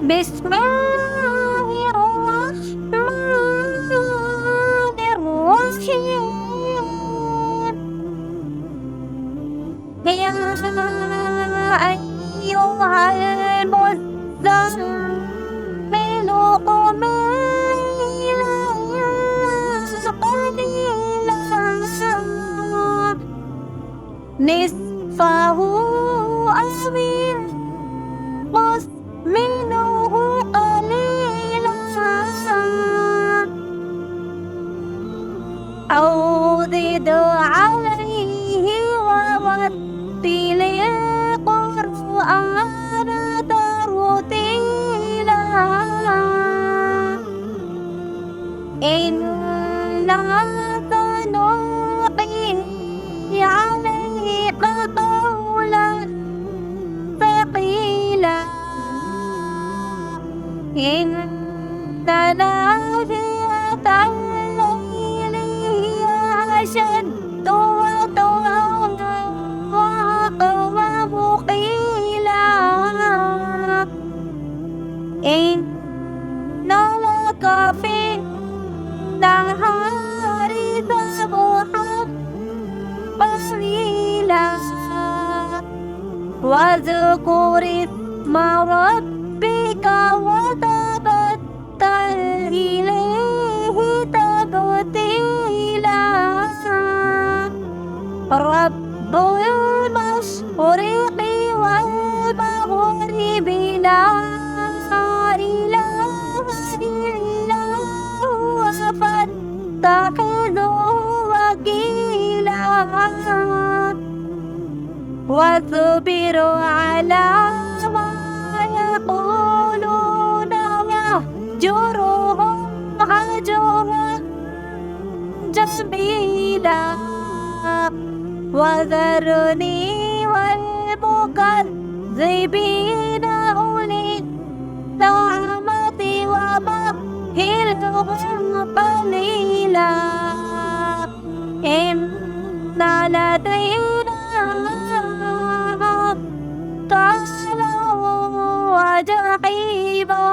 بسم الله الرحمن الرحيم. يا أيها المزمل قم الليل قليلا نصفه أو انقص منه قليلا أو زد عليه ورتل القرآن ترتيلا إنا سنلقي عليك قولا ثقيلا إن ناشئة الليل هي أشد وطئا وأقوم قيلا إن لك في النهار سبحا طويلا واذكر اسم ربك وتبتل إليه تبتيلا رب المشرق والمغرب لا إله إلا هو فاتخذه وكيلا واصبر على ما يقولون واهجرهم هجرا جميلا وذرني والمكذبين أولي النعمة ومهلهم قليلا إن لدينا أنكالا وجحيما